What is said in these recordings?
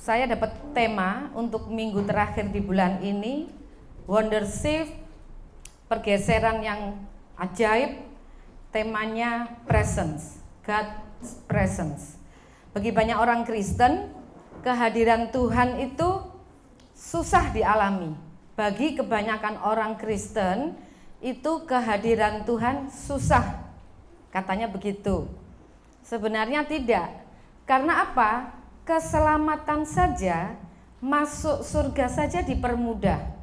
saya dapat tema untuk minggu terakhir di bulan ini, Wonder Shift, pergeseran yang ajaib. Temanya presence, God's presence. Bagi banyak orang Kristen, kehadiran Tuhan itu susah dialami. Bagi kebanyakan orang Kristen, itu kehadiran Tuhan susah. Katanya begitu. Sebenarnya tidak. Karena apa? Keselamatan saja, masuk surga saja dipermudah.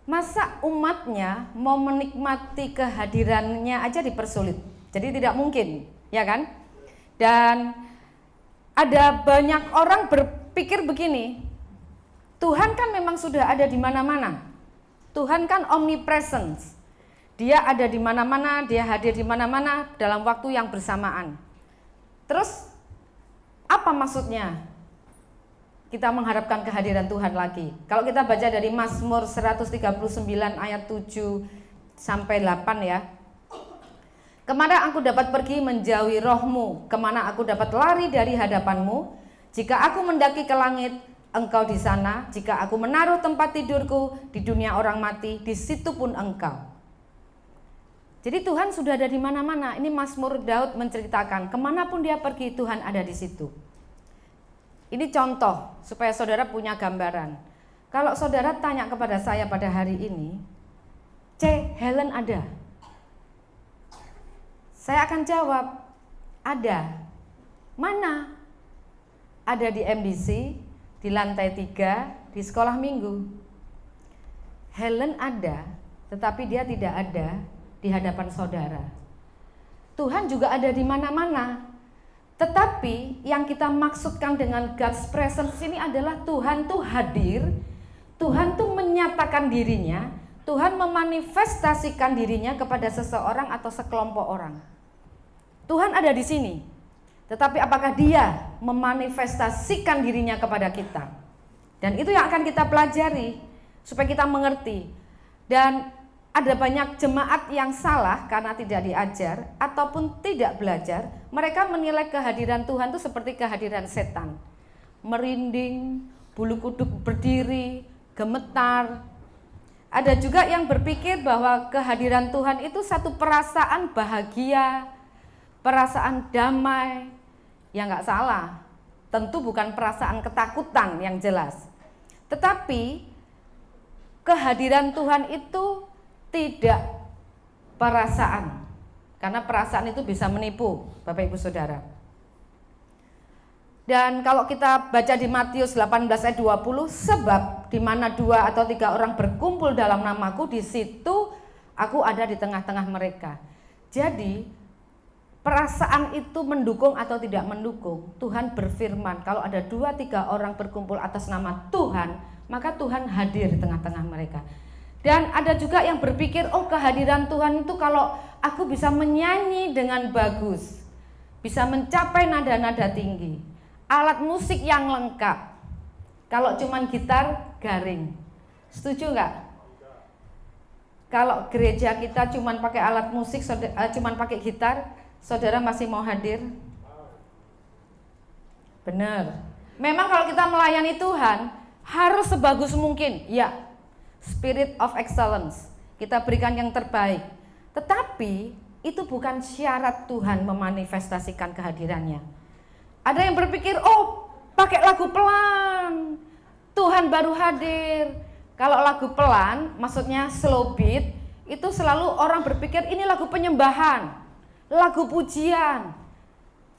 Masa umatnya mau menikmati kehadirannya aja dipersulit. Jadi tidak mungkin, ya kan? Dan ada banyak orang berpikir begini, Tuhan kan memang sudah ada di mana-mana. Tuhan kan omnipresence. Dia ada di mana-mana, dia hadir di mana-mana dalam waktu yang bersamaan. Terus apa maksudnya kita mengharapkan kehadiran Tuhan lagi? Kalau kita baca dari Mazmur 139 ayat 7 sampai 8 ya. Kemana aku dapat pergi menjauhi rohmu? Kemana aku dapat lari dari hadapanmu? Jika aku mendaki ke langit, engkau di sana. Jika aku menaruh tempat tidurku di dunia orang mati, di situ pun engkau. Jadi Tuhan sudah ada di mana-mana. Ini Mazmur Daud menceritakan, kemanapun dia pergi Tuhan ada di situ. Ini contoh supaya saudara punya gambaran. Kalau saudara tanya kepada saya pada hari ini, Helen ada? Saya akan jawab, ada. Mana? Ada di MDC, di lantai 3, di sekolah minggu. Helen ada, tetapi dia tidak ada di hadapan saudara. Tuhan juga ada di mana-mana. Tetapi yang kita maksudkan dengan God's presence ini adalah Tuhan tuh hadir, Tuhan tuh menyatakan dirinya, Tuhan memanifestasikan dirinya kepada seseorang atau sekelompok orang. Tuhan ada di sini. Tetapi apakah dia memanifestasikan dirinya kepada kita? Dan itu yang akan kita pelajari supaya kita mengerti. Dan ada banyak jemaat yang salah karena tidak diajar ataupun tidak belajar. Mereka menilai kehadiran Tuhan itu seperti kehadiran setan. Merinding, bulu kuduk berdiri, gemetar. Ada juga yang berpikir bahwa kehadiran Tuhan itu satu perasaan bahagia, perasaan damai. Ya nggak salah, tentu bukan perasaan ketakutan yang jelas. Tetapi kehadiran Tuhan itu tidak perasaan, karena perasaan itu bisa menipu Bapak Ibu Saudara. Dan kalau kita baca di Matius 18 ayat 20, sebab di mana 2 atau 3 orang berkumpul dalam namaku, di situ aku ada di tengah-tengah mereka. Jadi perasaan itu mendukung atau tidak mendukung. Tuhan berfirman, kalau ada 2-3 orang berkumpul atas nama Tuhan, maka Tuhan hadir di tengah-tengah mereka. Dan ada juga yang berpikir, oh kehadiran Tuhan itu kalau aku bisa menyanyi dengan bagus, bisa mencapai nada-nada tinggi, alat musik yang lengkap. Kalau cuman gitar, garing. Setuju nggak? Kalau gereja kita cuman pakai alat musik, cuman pakai gitar, saudara masih mau hadir? Benar. Memang kalau kita melayani Tuhan harus sebagus mungkin, ya. Spirit of excellence, kita berikan yang terbaik. Tetapi itu bukan syarat Tuhan memanifestasikan kehadirannya. Ada yang berpikir, oh pakai lagu pelan, Tuhan baru hadir. Kalau lagu pelan, maksudnya slow beat, itu selalu orang berpikir ini lagu penyembahan, lagu pujian.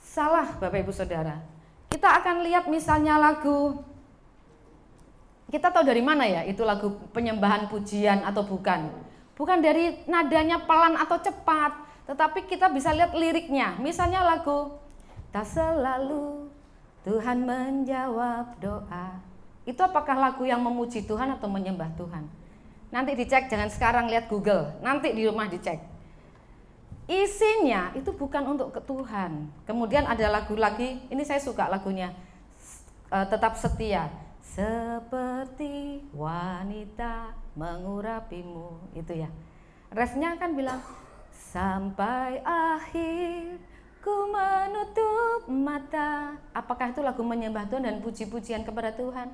Salah Bapak Ibu Saudara. Kita akan lihat misalnya lagu, kita tahu dari mana ya itu lagu penyembahan pujian atau bukan? Bukan dari nadanya pelan atau cepat, tetapi kita bisa lihat liriknya. Misalnya lagu tak selalu Tuhan menjawab doa. Itu apakah lagu yang memuji Tuhan atau menyembah Tuhan? Nanti dicek, jangan sekarang, lihat Google. Nanti di rumah dicek. Isinya itu bukan untuk ke Tuhan. Kemudian ada lagu lagi, ini saya suka lagunya, Tetap Setia. Seperti wanita mengurapimu, itu ya. Refnya kan bilang sampai akhir ku menutup mata. Apakah itu lagu menyembah Tuhan dan puji-pujian kepada Tuhan?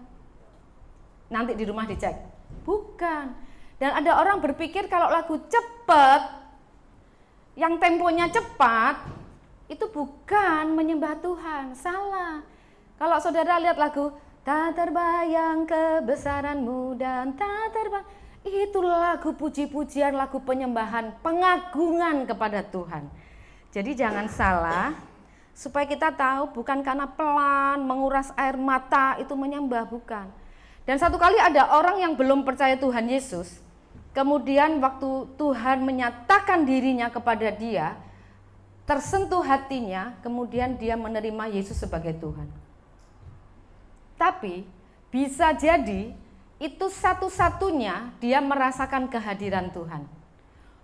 Nanti di rumah dicek. Bukan. Dan ada orang berpikir kalau lagu cepat, yang temponya cepat, itu bukan menyembah Tuhan. Salah. Kalau saudara lihat lagu tak terbayang kebesaranmu dan tak terbayang, itu lagu puji-pujian, lagu penyembahan, pengagungan kepada Tuhan. Jadi jangan salah, supaya kita tahu bukan karena pelan, menguras air mata itu menyembah, bukan. Dan satu kali ada orang yang belum percaya Tuhan Yesus, kemudian waktu Tuhan menyatakan dirinya kepada dia, tersentuh hatinya, kemudian dia menerima Yesus sebagai Tuhan. Tapi bisa jadi itu satu-satunya dia merasakan kehadiran Tuhan.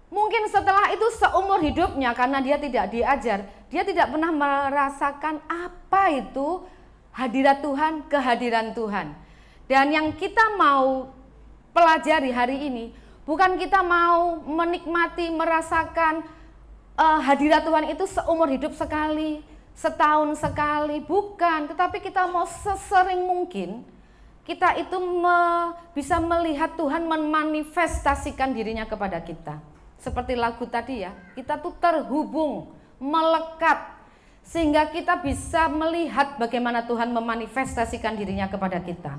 Mungkin setelah itu seumur hidupnya, karena dia tidak diajar, dia tidak pernah merasakan apa itu hadirat Tuhan, kehadiran Tuhan. Dan yang kita mau pelajari hari ini, bukan kita mau menikmati, merasakan hadirat Tuhan itu seumur hidup sekali, setahun sekali, bukan. Tetapi kita mau sesering mungkin, kita itu bisa melihat Tuhan memanifestasikan dirinya kepada kita. Seperti lagu tadi ya, kita tuh terhubung, melekat, sehingga kita bisa melihat bagaimana Tuhan memanifestasikan dirinya kepada kita.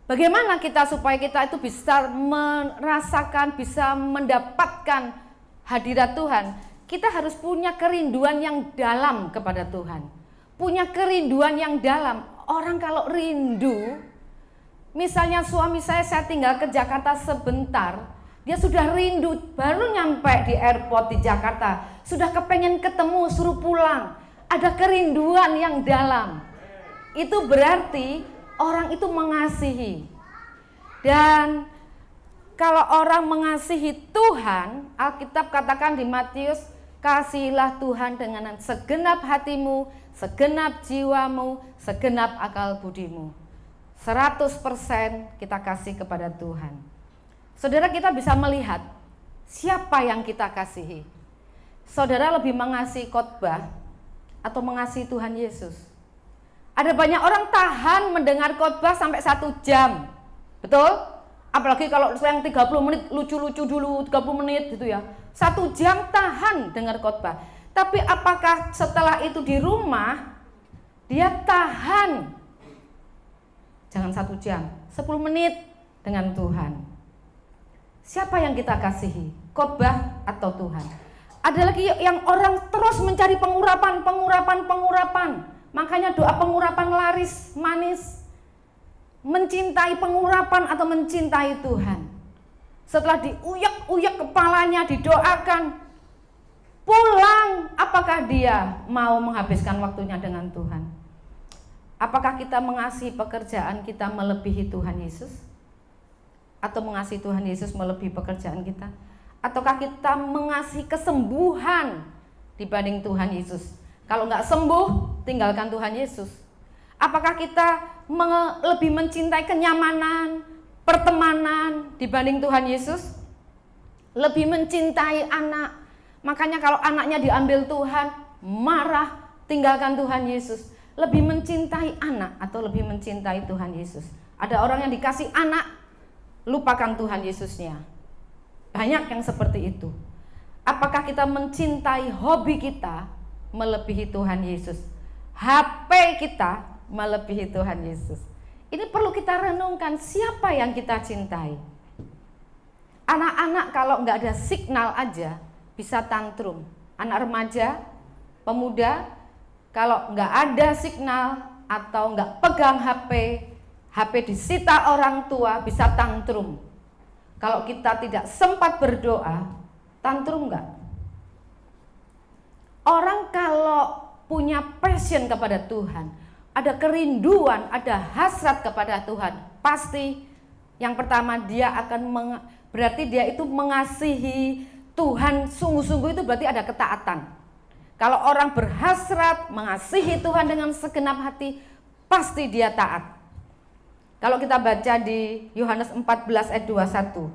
Bagaimana kita supaya kita itu bisa merasakan, bisa mendapatkan hadirat Tuhan? Kita harus punya kerinduan yang dalam kepada Tuhan. Punya kerinduan yang dalam. Orang kalau rindu, misalnya suami saya tinggal ke Jakarta sebentar, dia sudah rindu, baru nyampe di airport di Jakarta, sudah kepengen ketemu, suruh pulang. Ada kerinduan yang dalam. Itu berarti orang itu mengasihi. Dan kalau orang mengasihi Tuhan, Alkitab katakan di Matius, kasihilah Tuhan dengan segenap hatimu, segenap jiwamu, segenap akal budimu. 100% kita kasih kepada Tuhan. Saudara, kita bisa melihat siapa yang kita kasihi. Saudara lebih mengasihi khotbah atau mengasihi Tuhan Yesus? Ada banyak orang tahan mendengar khotbah sampai 1 jam. Betul? Apalagi kalau yang 30 menit lucu-lucu dulu, 30 menit gitu ya. 1 jam tahan dengar khotbah. Tapi apakah setelah itu di rumah dia tahan? Jangan 1 jam, 10 menit dengan Tuhan. Siapa yang kita kasihi? Khotbah atau Tuhan? Ada lagi yang orang terus mencari pengurapan. Makanya doa pengurapan laris, manis. Mencintai pengurapan atau mencintai Tuhan. Setelah diuyak-uyak kepalanya, didoakan, pulang, apakah dia mau menghabiskan waktunya dengan Tuhan? Apakah kita mengasihi pekerjaan kita melebihi Tuhan Yesus? Atau mengasihi Tuhan Yesus melebihi pekerjaan kita? Ataukah kita mengasihi kesembuhan dibanding Tuhan Yesus? Kalau nggak sembuh, tinggalkan Tuhan Yesus. Apakah kita lebih mencintai kenyamanan, pertemanan dibanding Tuhan Yesus? Lebih mencintai anak. Makanya kalau anaknya diambil Tuhan, marah, tinggalkan Tuhan Yesus. Lebih mencintai anak atau lebih mencintai Tuhan Yesus? Ada orang yang dikasih anak, lupakan Tuhan Yesusnya. Banyak yang seperti itu. Apakah kita mencintai hobi kita melebihi Tuhan Yesus? HP kita melebihi Tuhan Yesus? Ini perlu kita renungkan, siapa yang kita cintai. Anak-anak kalau nggak ada signal aja bisa tantrum. Anak remaja, pemuda, kalau nggak ada signal atau nggak pegang HP disita orang tua, bisa tantrum. Kalau kita tidak sempat berdoa, tantrum enggak? Orang kalau punya passion kepada Tuhan, ada kerinduan, ada hasrat kepada Tuhan, pasti yang pertama dia akan berarti dia itu mengasihi Tuhan sungguh-sungguh, itu berarti ada ketaatan. Kalau orang berhasrat mengasihi Tuhan dengan segenap hati, pasti dia taat. Kalau kita baca di Yohanes 14 ayat 21,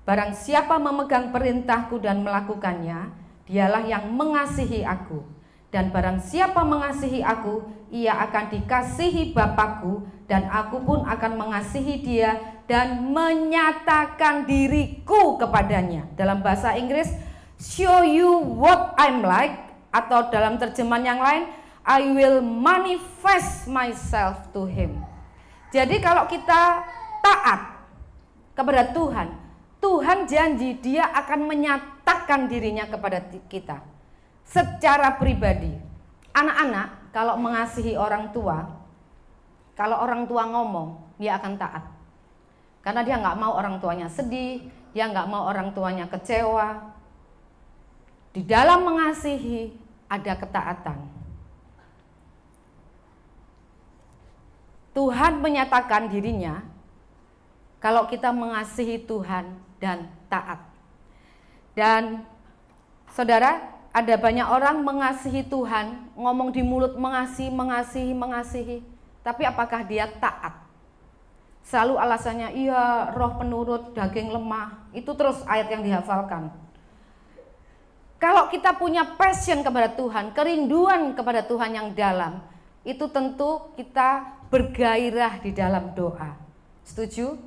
barang siapa memegang perintahku dan melakukannya, Dialah yang mengasihi aku. Dan barang siapa mengasihi aku, ia akan dikasihi Bapakku, dan aku pun akan mengasihi dia dan menyatakan diriku kepadanya. Dalam bahasa Inggris, show you what I'm like, atau dalam terjemahan yang lain, I will manifest myself to him. Jadi kalau kita taat kepada Tuhan, Tuhan janji dia akan menyatakan dirinya kepada kita secara pribadi. Anak-anak kalau mengasihi orang tua, kalau orang tua ngomong, dia akan taat. Karena dia nggak mau orang tuanya sedih, dia nggak mau orang tuanya kecewa. Di dalam mengasihi ada ketaatan. Tuhan menyatakan dirinya kalau kita mengasihi Tuhan dan taat. Dan saudara, ada banyak orang mengasihi Tuhan, ngomong di mulut mengasihi, tapi apakah dia taat? Selalu alasannya, iya roh penurut, daging lemah. Itu terus ayat yang dihafalkan. Kalau kita punya passion kepada Tuhan, kerinduan kepada Tuhan yang dalam, itu tentu kita bergairah di dalam doa. Setuju?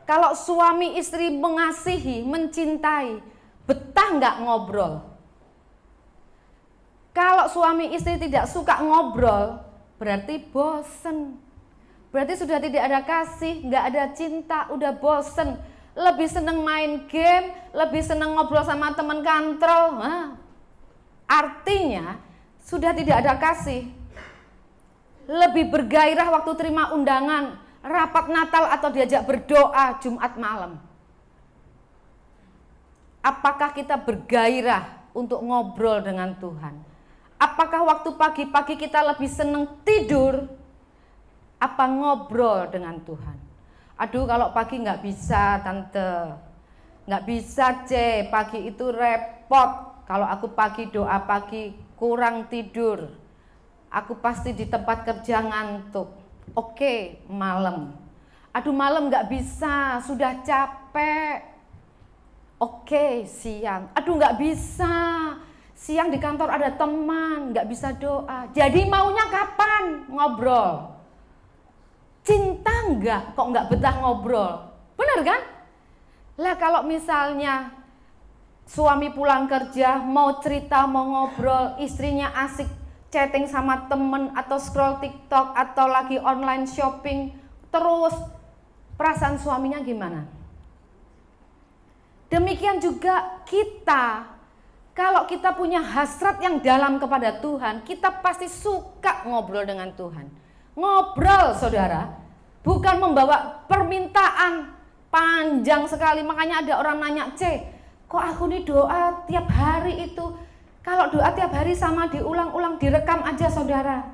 Kalau suami istri mengasihi, mencintai, betah nggak ngobrol? Kalau suami istri tidak suka ngobrol, berarti bosen. Berarti sudah tidak ada kasih, nggak ada cinta, udah bosen. Lebih seneng main game, lebih seneng ngobrol sama teman kantor. Artinya sudah tidak ada kasih. Lebih bergairah waktu terima undangan, rapat Natal atau diajak berdoa Jumat malam. Apakah kita bergairah untuk ngobrol dengan Tuhan? Apakah waktu pagi-pagi kita lebih senang tidur, apa ngobrol dengan Tuhan? Aduh kalau pagi nggak bisa tante, nggak bisa C, pagi itu repot. Kalau aku pagi doa pagi kurang tidur, aku pasti di tempat kerja ngantuk. Oke, malam. Aduh malam nggak bisa, sudah capek. Oke, siang. Aduh nggak bisa. Siang di kantor ada teman, nggak bisa doa. Jadi maunya kapan ngobrol? Cinta nggak? Kok nggak betah ngobrol? Benar kan? Lah kalau misalnya suami pulang kerja, mau cerita, mau ngobrol, istrinya asik chatting sama temen atau scroll TikTok atau lagi online shopping, terus perasaan suaminya gimana? Demikian juga kita. Kalau kita punya hasrat yang dalam kepada Tuhan, kita pasti suka ngobrol dengan Tuhan. Ngobrol saudara, bukan membawa permintaan panjang sekali. Makanya ada orang nanya, kok aku nih doa tiap hari itu? Kalau doa tiap hari sama diulang-ulang, direkam aja saudara.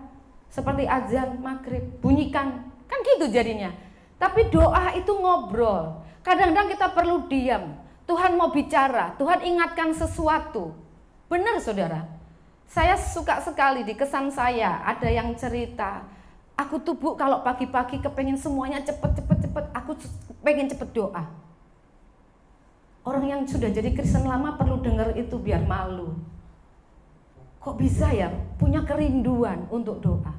Seperti azan maghrib, bunyikan. Kan gitu jadinya. Tapi doa itu ngobrol. Kadang-kadang kita perlu diam. Tuhan mau bicara, Tuhan ingatkan sesuatu. Benar saudara, saya suka sekali di kesan saya ada yang cerita, aku tuh Bu kalau pagi-pagi kepengen semuanya cepet, aku pengen cepet doa. Orang yang sudah jadi Kristen lama perlu dengar itu biar malu. Kok bisa ya punya kerinduan untuk doa?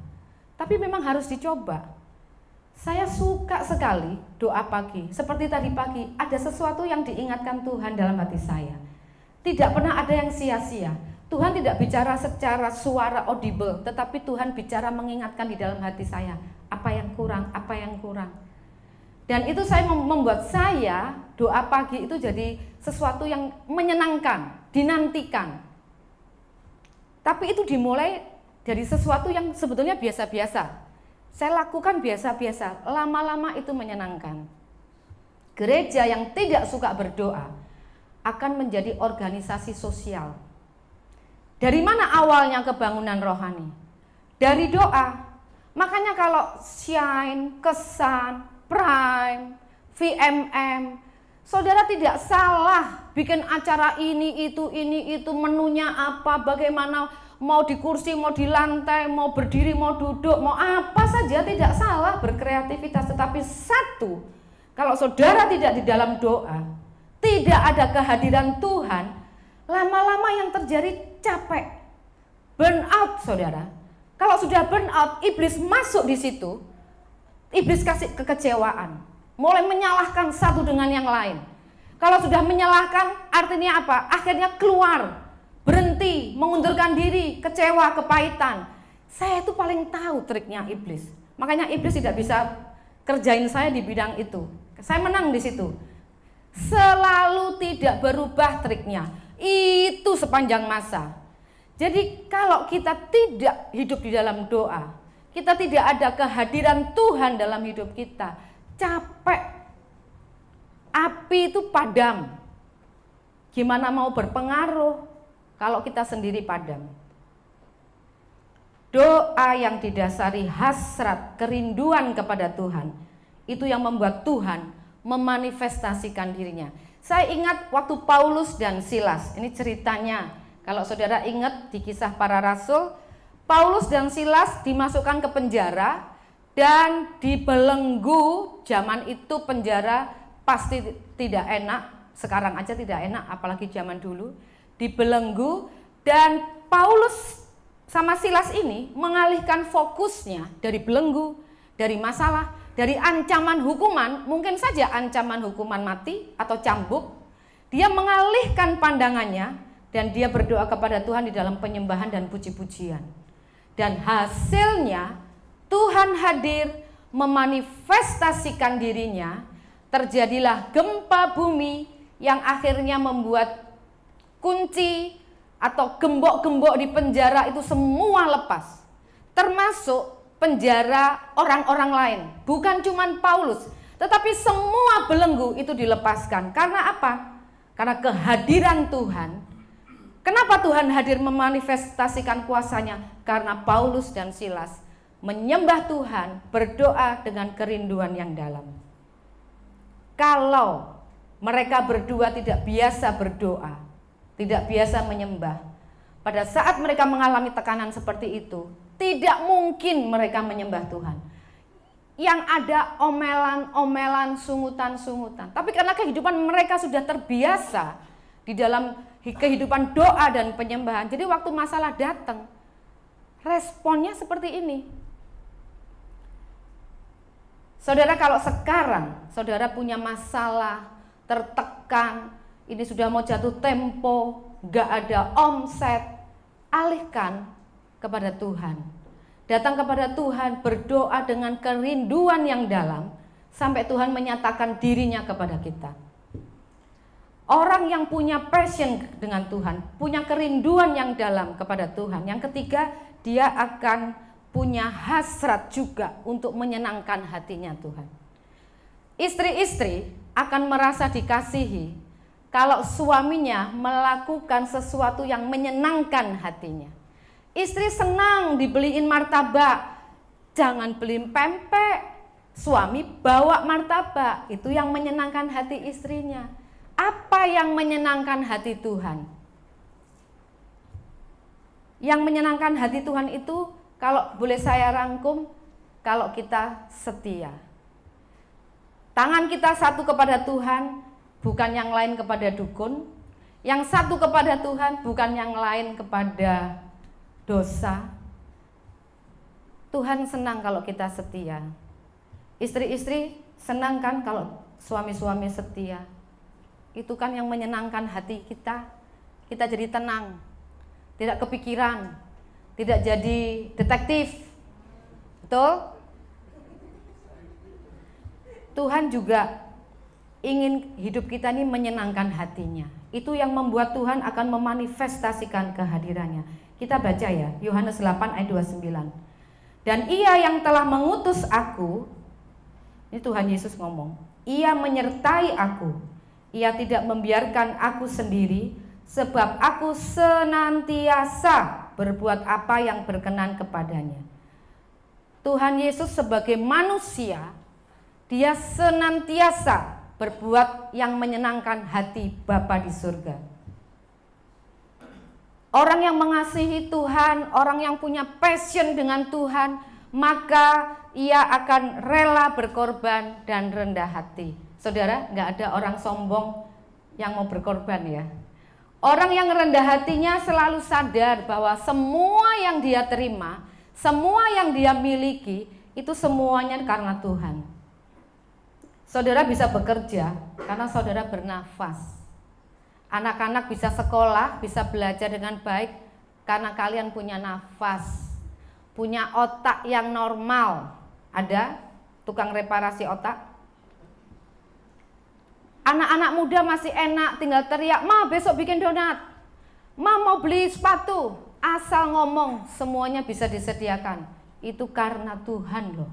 Tapi memang harus dicoba. Saya suka sekali doa pagi. Seperti tadi pagi, ada sesuatu yang diingatkan Tuhan dalam hati saya. Tidak pernah ada yang sia-sia. Tuhan tidak bicara secara suara audible, tetapi Tuhan bicara mengingatkan di dalam hati saya. Apa yang kurang, apa yang kurang. Dan itu saya membuat saya doa pagi itu jadi sesuatu yang menyenangkan, dinantikan. Tapi itu dimulai dari sesuatu yang sebetulnya biasa-biasa. Saya lakukan biasa-biasa, lama-lama itu menyenangkan. Gereja yang tidak suka berdoa akan menjadi organisasi sosial. Dari mana awalnya kebangunan rohani? Dari doa. Makanya kalau Shine, Kesan, Prime, VMM, saudara tidak salah bikin acara ini, itu, menunya apa, bagaimana, mau di kursi, mau di lantai, mau berdiri, mau duduk, mau apa saja, tidak salah berkreativitas. Tetapi satu, kalau saudara tidak di dalam doa, tidak ada kehadiran Tuhan, lama-lama yang terjadi capek, burn out, saudara. Kalau sudah burn out, iblis masuk di situ, iblis kasih kekecewaan, mulai menyalahkan satu dengan yang lain. Kalau sudah menyalahkan, artinya apa? Akhirnya keluar, berhenti, mengundurkan diri, kecewa, kepahitan. Saya itu paling tahu triknya iblis. Makanya iblis tidak bisa kerjain saya di bidang itu. Saya menang di situ. Selalu tidak berubah triknya. Itu sepanjang masa. Jadi kalau kita tidak hidup di dalam doa, kita tidak ada kehadiran Tuhan dalam hidup kita, capek. Api itu padam. Gimana mau berpengaruh kalau kita sendiri padam? Doa yang didasari hasrat, kerinduan kepada Tuhan, itu yang membuat Tuhan memanifestasikan dirinya. Saya ingat waktu Paulus dan Silas, ini ceritanya, kalau saudara ingat di Kisah Para Rasul, Paulus dan Silas dimasukkan ke penjara dan dibelenggu. Zaman itu penjara pasti tidak enak, sekarang aja tidak enak, apalagi zaman dulu. Dibelenggu, dan Paulus sama Silas ini mengalihkan fokusnya dari belenggu, dari masalah, dari ancaman hukuman, mungkin saja ancaman hukuman mati atau cambuk. Dia mengalihkan pandangannya dan dia berdoa kepada Tuhan di dalam penyembahan dan puji-pujian. Dan hasilnya Tuhan hadir memanifestasikan dirinya. Terjadilah gempa bumi yang akhirnya membuat kunci atau gembok-gembok di penjara itu semua lepas, termasuk penjara orang-orang lain. Bukan cuma Paulus, tetapi semua belenggu itu dilepaskan. Karena apa? Karena kehadiran Tuhan. Kenapa Tuhan hadir memanifestasikan kuasanya? Karena Paulus dan Silas menyembah Tuhan, berdoa dengan kerinduan yang dalam. Kalau mereka berdua tidak biasa berdoa, tidak biasa menyembah, pada saat mereka mengalami tekanan seperti itu, tidak mungkin mereka menyembah Tuhan. Yang ada omelan-omelan, sungutan-sungutan. Tapi karena kehidupan mereka sudah terbiasa di dalam kehidupan doa dan penyembahan, jadi waktu masalah datang, responnya seperti ini. Saudara, kalau sekarang saudara punya masalah, tertekan, ini sudah mau jatuh tempo, gak ada omset, alihkan kepada Tuhan. Datang kepada Tuhan, berdoa dengan kerinduan yang dalam, sampai Tuhan menyatakan dirinya kepada kita. Orang yang punya passion dengan Tuhan, punya kerinduan yang dalam kepada Tuhan. Yang ketiga, dia akan punya hasrat juga untuk menyenangkan hatinya Tuhan. Istri-istri akan merasa dikasihi kalau suaminya melakukan sesuatu yang menyenangkan hatinya. Istri senang dibeliin martabak, jangan beli pempek. Suami bawa martabak, itu yang menyenangkan hati istrinya. Apa yang menyenangkan hati Tuhan? Yang menyenangkan hati Tuhan itu, kalau boleh saya rangkum, kalau kita setia. Tangan kita satu kepada Tuhan, bukan yang lain kepada dukun. Yang satu kepada Tuhan, bukan yang lain kepada dosa. Tuhan senang kalau kita setia. Istri-istri senang kan kalau suami-suami setia. Itu kan yang menyenangkan hati kita. Kita jadi tenang, tidak kepikiran, tidak jadi detektif. Betul? Tuhan juga ingin hidup kita ini menyenangkan hatinya. Itu yang membuat Tuhan akan memanifestasikan kehadirannya. Kita baca ya, Yohanes 8 ayat 29. Dan ia yang telah mengutus aku, ini Tuhan Yesus ngomong, ia menyertai aku. Ia tidak membiarkan aku sendiri, sebab aku senantiasa berbuat apa yang berkenan kepadanya. Tuhan Yesus sebagai manusia, dia senantiasa berbuat yang menyenangkan hati Bapa di surga. Orang yang mengasihi Tuhan, orang yang punya passion dengan Tuhan, maka ia akan rela berkorban dan rendah hati. Saudara, nggak ada orang sombong yang mau berkorban ya. Orang yang rendah hatinya selalu sadar bahwa semua yang dia terima, semua yang dia miliki, itu semuanya karena Tuhan. Saudara bisa bekerja karena saudara bernafas. Anak-anak bisa sekolah, bisa belajar dengan baik karena kalian punya nafas, punya otak yang normal. Ada tukang reparasi otak? Anak-anak muda masih enak tinggal teriak, "Ma, besok bikin donat. Ma, mau beli sepatu." Asal ngomong, semuanya bisa disediakan. Itu karena Tuhan loh.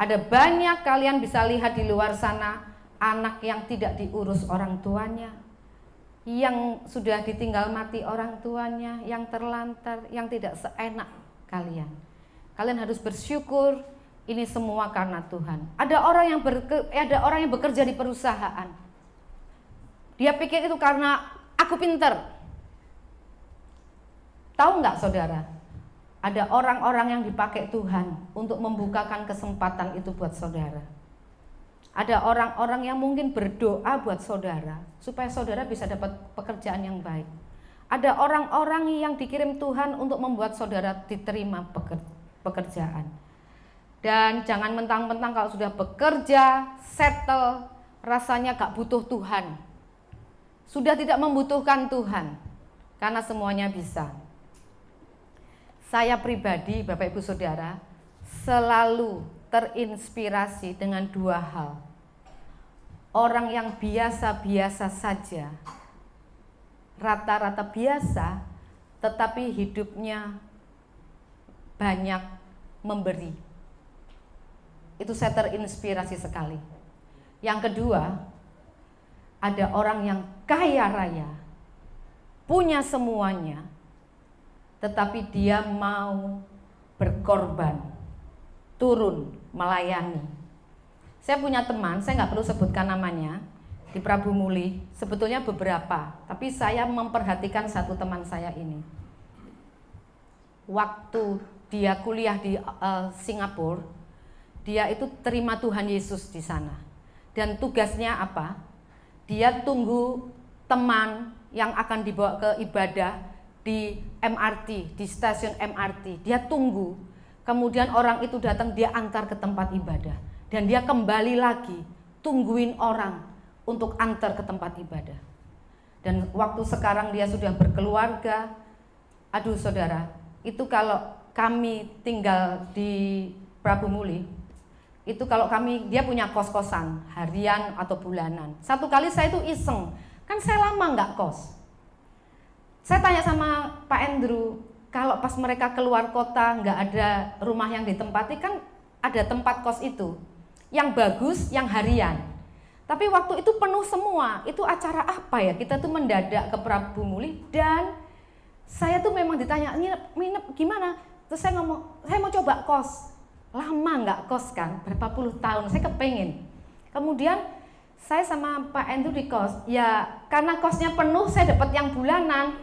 Ada banyak kalian bisa lihat di luar sana, anak yang tidak diurus orang tuanya, yang sudah ditinggal mati orang tuanya, yang terlantar, yang tidak seenak kalian. Kalian harus bersyukur. Ini semua karena Tuhan. Ada orang yang bekerja di perusahaan. Dia pikir itu karena aku pinter. Tahu nggak saudara? Ada orang-orang yang dipakai Tuhan untuk membukakan kesempatan itu buat saudara. Ada orang-orang yang mungkin berdoa buat saudara supaya saudara bisa dapat pekerjaan yang baik. Ada orang-orang yang dikirim Tuhan untuk membuat saudara diterima pekerjaan. Dan jangan mentang-mentang kalau sudah bekerja, settle, rasanya gak butuh Tuhan. Sudah tidak membutuhkan Tuhan, karena semuanya bisa. Saya pribadi, Bapak Ibu Saudara, selalu terinspirasi dengan dua hal. Orang yang biasa-biasa saja, rata-rata biasa, tetapi hidupnya banyak memberi. Itu saya terinspirasi sekali. Yang kedua, ada orang yang kaya raya, punya semuanya, tetapi dia mau berkorban, turun, melayani. Saya punya teman, saya nggak perlu sebutkan namanya, di Prabu Muli, sebetulnya beberapa, tapi saya memperhatikan satu teman saya ini. Waktu dia kuliah di Singapura, dia itu terima Tuhan Yesus di sana. Dan tugasnya apa? Dia tunggu teman yang akan dibawa ke ibadah di MRT, di stasiun MRT. Dia tunggu. Kemudian orang itu datang, dia antar ke tempat ibadah. Dan dia kembali lagi, tungguin orang untuk antar ke tempat ibadah. Dan waktu sekarang dia sudah berkeluarga. Aduh saudara, itu kalau kami tinggal di Prabu Muli, itu kalau dia punya kos-kosan harian atau bulanan. Satu kali saya itu iseng, kan saya lama nggak kos. Saya tanya sama Pak Andrew, kalau pas mereka keluar kota nggak ada rumah yang ditempati, kan ada tempat kos itu, yang bagus, yang harian. Tapi waktu itu penuh semua. Itu acara apa ya? Kita tuh mendadak ke Prabu Muli dan saya tuh memang ditanya, nginep gimana? Terus saya ngomong, saya mau coba kos. Lama nggak kos kan, berapa puluh tahun, saya kepengen. Kemudian saya sama Pak Andrew di kos, ya karena kosnya penuh, saya dapat yang bulanan.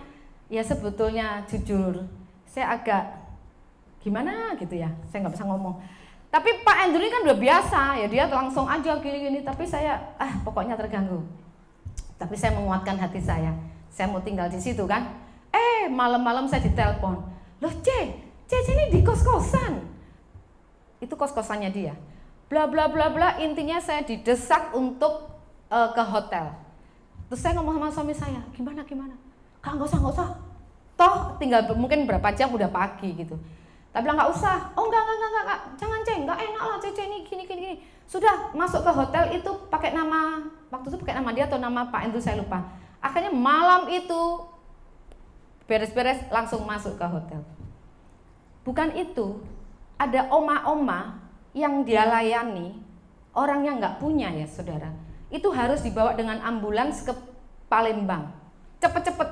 Ya sebetulnya jujur, saya agak gimana gitu ya, saya nggak bisa ngomong. Tapi Pak Andrew ini kan udah biasa, ya dia langsung aja gini-gini, tapi saya pokoknya terganggu. Tapi saya menguatkan hati saya mau tinggal di situ kan. Malam-malam saya ditelepon, loh C ini di kos-kosan. Itu kos-kosannya dia. Bla bla bla bla, intinya saya didesak untuk ke hotel. Terus saya ngomong sama suami saya, gimana? Kak, nggak usah. Toh tinggal mungkin berapa jam udah pagi gitu. Tapi bilang nggak usah. Oh enggak, Kak. Jangan nggak enak lah Cece ini gini. Sudah masuk ke hotel itu pakai nama, waktu itu pakai nama dia atau nama Pak Andrew saya lupa. Akhirnya malam itu beres-beres langsung masuk ke hotel. Bukan itu. Ada oma-oma yang dia layani, orang yang nggak punya ya saudara, itu harus dibawa dengan ambulans ke Palembang, cepet-cepet.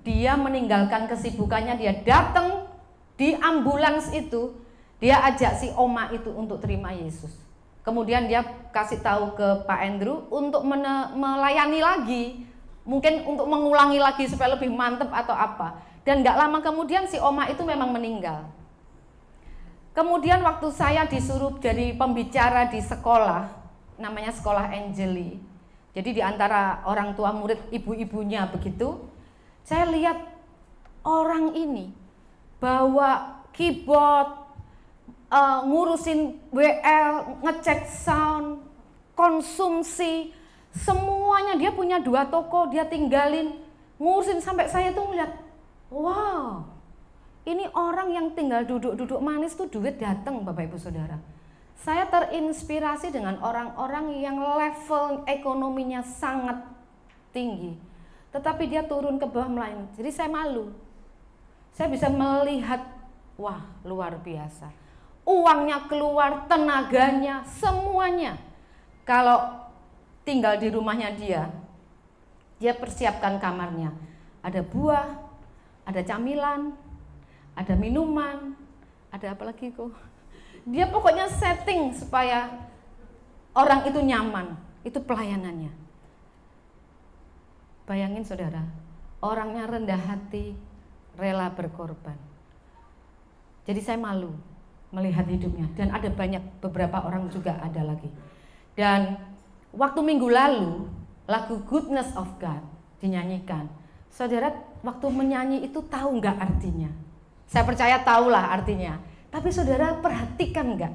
Dia meninggalkan kesibukannya, dia datang di ambulans itu, dia ajak si oma itu untuk terima Yesus. Kemudian dia kasih tahu ke Pak Andrew untuk melayani lagi, mungkin untuk mengulangi lagi supaya lebih mantep atau apa. Dan nggak lama kemudian si oma itu memang meninggal. Kemudian waktu saya disuruh jadi pembicara di sekolah, namanya sekolah Angeli. Jadi di antara orang tua murid, ibu-ibunya begitu, saya lihat orang ini bawa keyboard, ngurusin WL, ngecek sound, konsumsi, semuanya. Dia punya 2 toko, dia tinggalin, ngurusin. Sampai saya tuh ngeliat, wow, ini orang yang tinggal duduk-duduk manis tuh duit datang, Bapak Ibu Saudara. Saya terinspirasi dengan orang-orang yang level ekonominya sangat tinggi, tetapi dia turun ke bawah melayani. Jadi saya malu. Saya bisa melihat, wah, luar biasa. Uangnya keluar, tenaganya, semuanya. Kalau tinggal di rumahnya dia persiapkan kamarnya. Ada buah, ada camilan, ada minuman, ada apa lagi kok? Dia pokoknya setting supaya orang itu nyaman. Itu pelayanannya. Bayangin saudara, orangnya rendah hati, rela berkorban. Jadi saya malu melihat hidupnya. Dan ada beberapa orang juga ada lagi. Dan waktu minggu lalu lagu Goodness of God dinyanyikan. Saudara, waktu menyanyi itu tahu nggak artinya? Saya percaya tahulah artinya. Tapi saudara perhatikan nggak?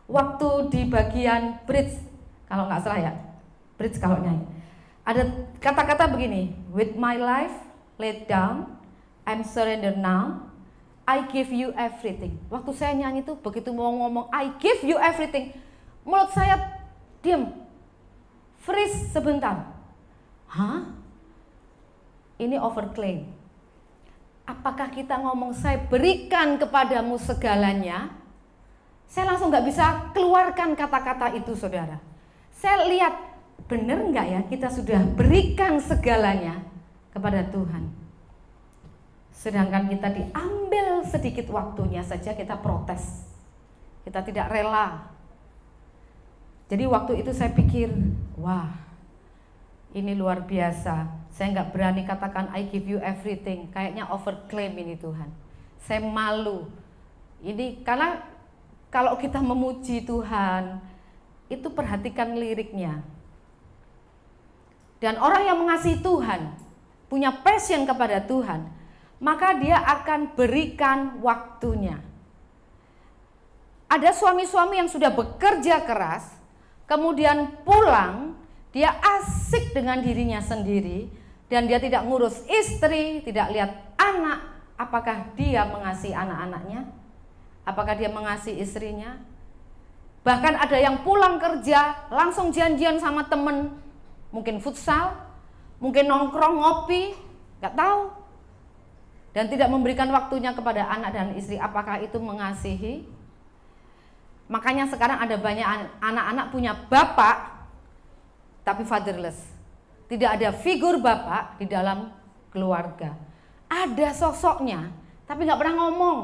Waktu di bagian bridge, kalau nggak salah ya, bridge kalau nyanyi, ada kata-kata begini, with my life laid down, I'm surrender now, I give you everything. Waktu saya nyanyi itu begitu mau ngomong I give you everything, mulut saya diam, freeze sebentar. Hah? Ini overclaim. Apakah kita ngomong saya berikan kepadamu segalanya? Saya langsung nggak bisa keluarkan kata-kata itu, saudara. Saya lihat benar nggak ya kita sudah berikan segalanya kepada Tuhan. Sedangkan kita diambil sedikit waktunya saja kita protes. Kita tidak rela. Jadi waktu itu saya pikir, wah, ini luar biasa. Saya nggak berani katakan I give you everything. Kayaknya overclaim ini Tuhan. Saya malu. Ini karena kalau kita memuji Tuhan, itu perhatikan liriknya. Dan orang yang mengasihi Tuhan, punya passion kepada Tuhan, maka dia akan berikan waktunya. Ada suami-suami yang sudah bekerja keras, kemudian pulang, dia asik dengan dirinya sendiri, dan dia tidak ngurus istri, tidak lihat anak. Apakah dia mengasihi anak-anaknya? Apakah dia mengasihi istrinya? Bahkan ada yang pulang kerja, langsung janjian sama temen, mungkin futsal, mungkin nongkrong, ngopi, gak tahu. Dan tidak memberikan waktunya kepada anak dan istri. Apakah itu mengasihi? Makanya sekarang ada banyak anak-anak punya bapak, tapi fatherless. Tidak ada figur bapak di dalam keluarga. Ada sosoknya, tapi nggak pernah ngomong.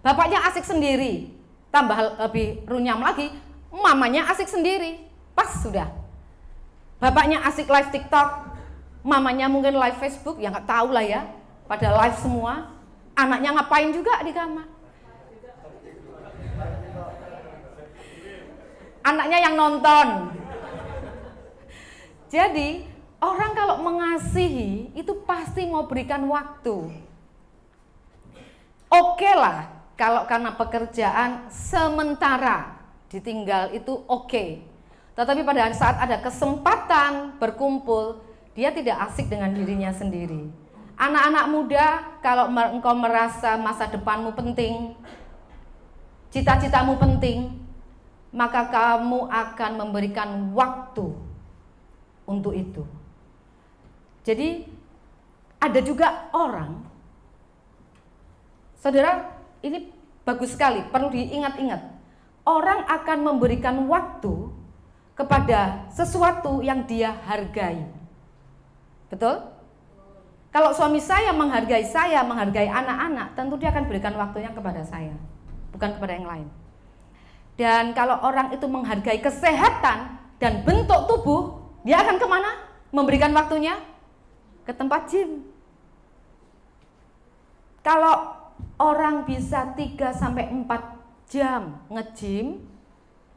Bapaknya asik sendiri. Tambah lebih runyam lagi, mamanya asik sendiri. Pas sudah. Bapaknya asik live TikTok, mamanya mungkin live Facebook, ya nggak tahu lah ya. Pada live semua. Anaknya ngapain juga di kamar. Anaknya yang nonton. Jadi orang kalau mengasihi itu pasti mau berikan waktu. Oke lah kalau karena pekerjaan sementara ditinggal itu oke. Tetapi pada saat ada kesempatan berkumpul, dia tidak asik dengan dirinya sendiri. Anak-anak muda, kalau engkau merasa masa depanmu penting, cita-citamu penting, maka kamu akan memberikan waktu untuk itu. Jadi ada juga orang, saudara, ini bagus sekali, perlu diingat-ingat. Orang akan memberikan waktu kepada sesuatu yang dia hargai. Betul? Kalau suami saya, menghargai anak-anak, tentu dia akan berikan waktunya kepada saya, bukan kepada yang lain. Dan kalau orang itu menghargai kesehatan dan bentuk tubuh, dia akan kemana? Memberikan waktunya ke tempat gym. Kalau orang bisa 3-4 jam nge-gym,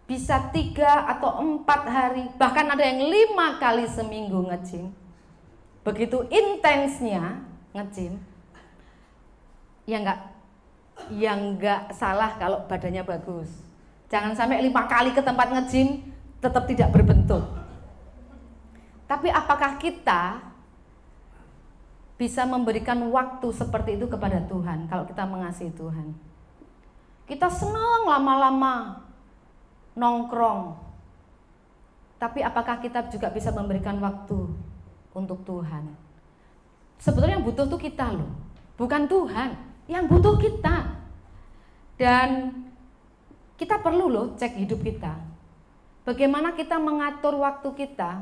bisa 3 atau 4 hari, bahkan ada yang 5 kali seminggu nge-gym. Begitu intensnya nge-gym, ya enggak salah kalau badannya bagus. Jangan sampai 5 kali ke tempat nge-gym tetap tidak berbentuk. Tapi apakah kita bisa memberikan waktu seperti itu kepada Tuhan kalau kita mengasihi Tuhan? Kita senang lama-lama nongkrong, tapi apakah kita juga bisa memberikan waktu untuk Tuhan? Sebetulnya yang butuh tuh kita loh, bukan Tuhan. Yang butuh kita. Dan kita perlu loh cek hidup kita. Bagaimana kita mengatur waktu kita?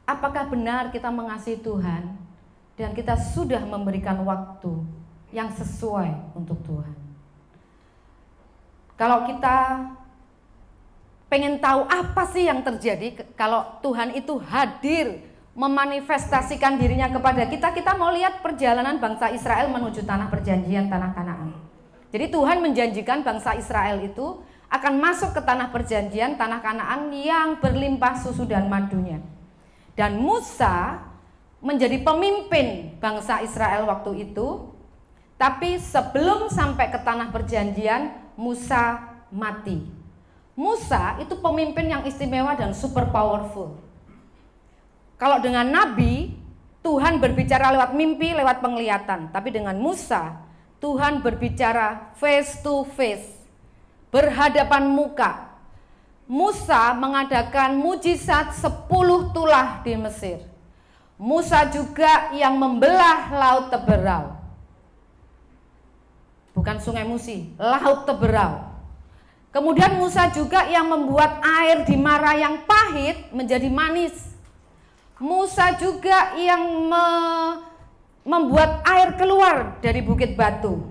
Apakah benar kita mengasihi Tuhan dan kita sudah memberikan waktu yang sesuai untuk Tuhan? Kalau kita pengen tahu apa sih yang terjadi kalau Tuhan itu hadir memanifestasikan dirinya kepada kita, kita mau lihat perjalanan bangsa Israel menuju tanah perjanjian, tanah Kanaan. Jadi Tuhan menjanjikan bangsa Israel itu akan masuk ke tanah perjanjian, tanah Kanaan yang berlimpah susu dan madunya. Dan Musa menjadi pemimpin bangsa Israel waktu itu. Tapi sebelum sampai ke tanah perjanjian, Musa mati. Musa itu pemimpin yang istimewa dan super powerful. Kalau dengan Nabi, Tuhan berbicara lewat mimpi, lewat penglihatan. Tapi dengan Musa, Tuhan berbicara face to face, berhadapan muka. Musa mengadakan mujizat 10 tulah di Mesir. Musa juga yang membelah laut Teberau. Bukan sungai Musi, laut Teberau. Kemudian Musa juga yang membuat air di Mara yang pahit menjadi manis. Musa juga yang membuat air keluar dari bukit batu.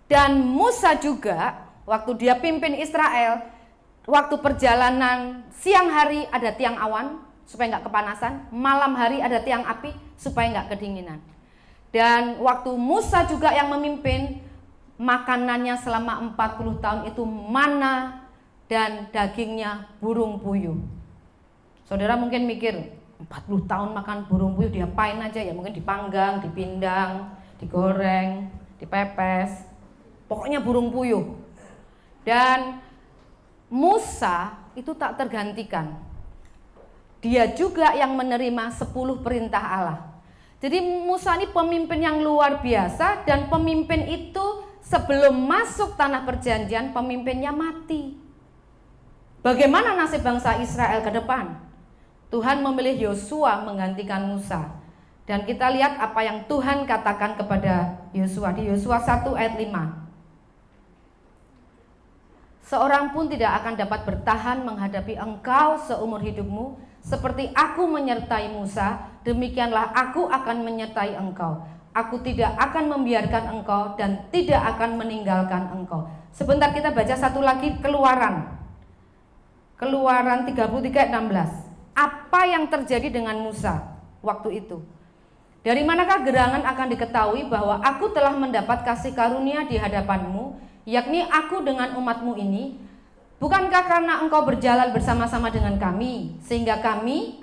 Dan Musa juga waktu dia pimpin Israel, waktu perjalanan siang hari ada tiang awan supaya nggak kepanasan, malam hari ada tiang api supaya nggak kedinginan. Dan waktu Musa juga yang memimpin, makanannya selama 40 tahun itu mana dan dagingnya burung puyuh. Saudara mungkin mikir 40 tahun makan burung puyuh diapain aja ya? Mungkin dipanggang, dipindang, digoreng, dipepes, pokoknya burung puyuh. Dan Musa itu tak tergantikan. Dia juga yang menerima 10 perintah Allah. Jadi Musa ini pemimpin yang luar biasa, dan pemimpin itu sebelum masuk tanah perjanjian pemimpinnya mati. Bagaimana nasib bangsa Israel ke depan? Tuhan memilih Yosua menggantikan Musa. Dan kita lihat apa yang Tuhan katakan kepada Yosua di Yosua 1 ayat 5. Seorang pun tidak akan dapat bertahan menghadapi engkau seumur hidupmu, seperti aku menyertai Musa, demikianlah aku akan menyertai engkau. Aku tidak akan membiarkan engkau dan tidak akan meninggalkan engkau. Sebentar kita baca satu lagi Keluaran 33 ayat 16. Apa yang terjadi dengan Musa waktu itu? Dari manakah gerangan akan diketahui bahwa aku telah mendapat kasih karunia di hadapanmu, yakni aku dengan umatmu ini? Bukankah karena engkau berjalan bersama-sama dengan kami, sehingga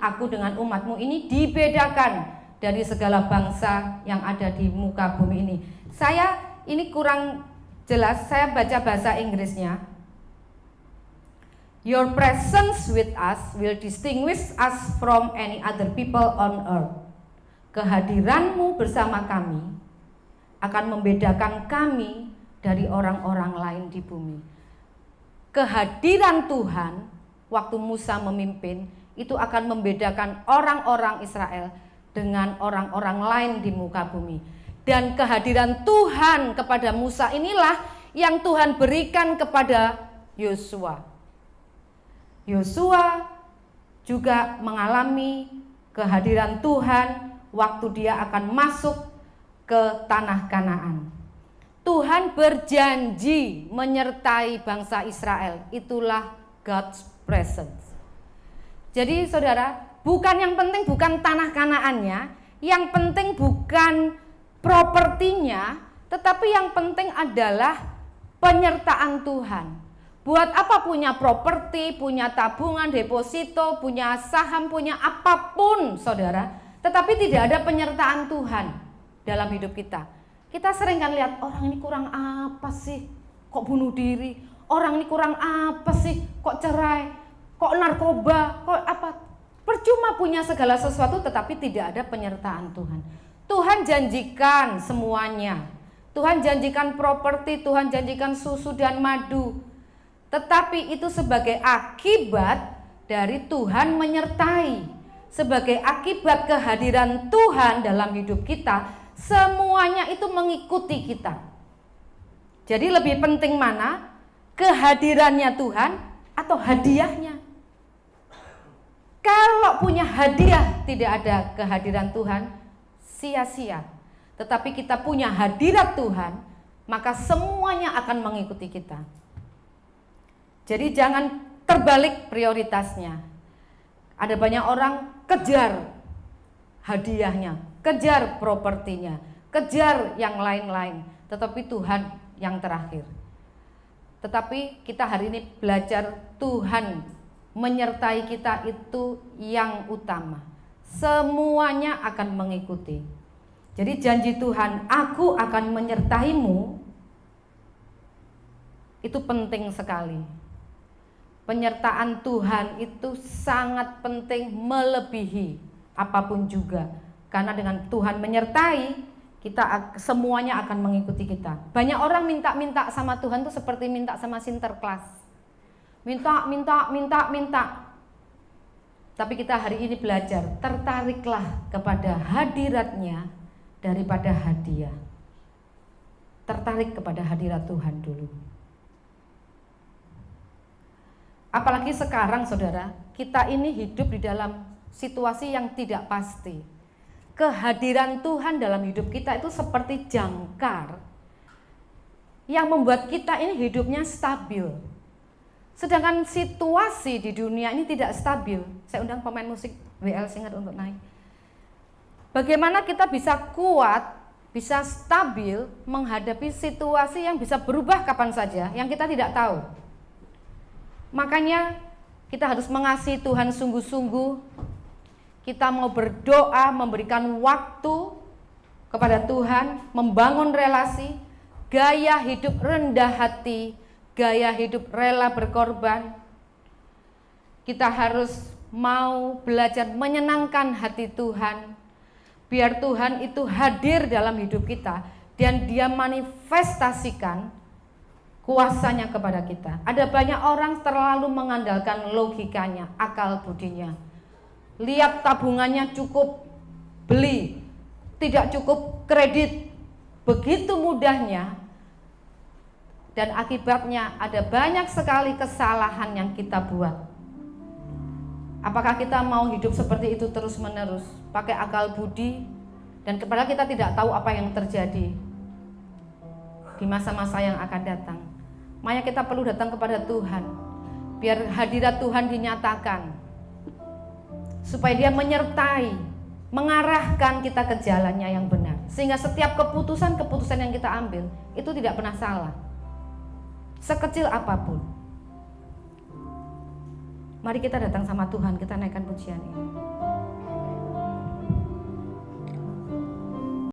aku dengan umatmu ini dibedakan dari segala bangsa yang ada di muka bumi ini? Saya ini kurang jelas, saya baca bahasa Inggrisnya. Your presence with us will distinguish us from any other people on earth. Kehadiranmu bersama kami akan membedakan kami dari orang-orang lain di bumi. Kehadiran Tuhan waktu Musa memimpin itu akan membedakan orang-orang Israel dengan orang-orang lain di muka bumi. Dan kehadiran Tuhan kepada Musa inilah yang Tuhan berikan kepada Yosua. Yosua juga mengalami kehadiran Tuhan waktu dia akan masuk ke tanah Kanaan. Tuhan berjanji menyertai bangsa Israel. Itulah God's presence. Jadi saudara, bukan yang penting bukan tanah Kanaannya, yang penting bukan propertinya, tetapi yang penting adalah penyertaan Tuhan. Buat apa punya properti, punya tabungan, deposito, punya saham, punya apapun saudara, tetapi tidak ada penyertaan Tuhan dalam hidup kita. Kita sering kan lihat, orang ini kurang apa sih, kok bunuh diri, orang ini kurang apa sih, kok cerai, kok narkoba, kok apa. Percuma punya segala sesuatu tetapi tidak ada penyertaan Tuhan. Tuhan janjikan semuanya. Tuhan janjikan properti, Tuhan janjikan susu dan madu. Tetapi itu sebagai akibat dari Tuhan menyertai. Sebagai akibat kehadiran Tuhan dalam hidup kita, semuanya itu mengikuti kita. Jadi lebih penting mana? Kehadirannya Tuhan atau hadiahnya? Kalau punya hadiah tidak ada kehadiran Tuhan, sia-sia. Tetapi kita punya hadirat Tuhan, maka semuanya akan mengikuti kita. Jadi jangan terbalik prioritasnya. Ada banyak orang kejar hadiahnya, kejar propertinya, kejar yang lain-lain, tetapi Tuhan yang terakhir. Tetapi kita hari ini belajar Tuhan menyertai kita itu yang utama. Semuanya akan mengikuti. Jadi janji Tuhan, aku akan menyertaimu, itu penting sekali. Penyertaan Tuhan itu sangat penting, melebihi apapun juga. Karena dengan Tuhan menyertai, kita semuanya akan mengikuti kita. Banyak orang minta-minta sama Tuhan itu seperti minta sama Sinterklas. Minta. Tapi kita hari ini belajar, tertariklah kepada hadiratnya daripada hadiah. Tertarik kepada hadirat Tuhan dulu. Apalagi sekarang saudara, kita ini hidup di dalam situasi yang tidak pasti. Kehadiran Tuhan dalam hidup kita itu seperti jangkar yang membuat kita ini hidupnya stabil. Sedangkan situasi di dunia ini tidak stabil. Saya undang pemain musik WL Singer untuk naik. Bagaimana kita bisa kuat, bisa stabil menghadapi situasi yang bisa berubah kapan saja, yang kita tidak tahu. Makanya kita harus mengasihi Tuhan sungguh-sungguh. Kita mau berdoa, memberikan waktu kepada Tuhan, membangun relasi, gaya hidup rendah hati, gaya hidup rela berkorban. Kita harus mau belajar menyenangkan hati Tuhan, biar Tuhan itu hadir dalam hidup kita dan Dia manifestasikan kuasanya kepada kita. Ada banyak orang terlalu mengandalkan logikanya, akal budinya. Lihat tabungannya cukup beli, tidak cukup kredit. Begitu mudahnya. Dan akibatnya ada banyak sekali kesalahan yang kita buat. Apakah kita mau hidup seperti itu terus menerus, pakai akal budi, dan kepada kita tidak tahu apa yang terjadi di masa-masa yang akan datang. Makanya kita perlu datang kepada Tuhan, biar hadirat Tuhan dinyatakan, supaya Dia menyertai, mengarahkan kita ke jalannya yang benar, sehingga setiap keputusan-keputusan yang kita ambil itu tidak pernah salah, sekecil apapun. Mari kita datang sama Tuhan, kita naikkan pujian ini.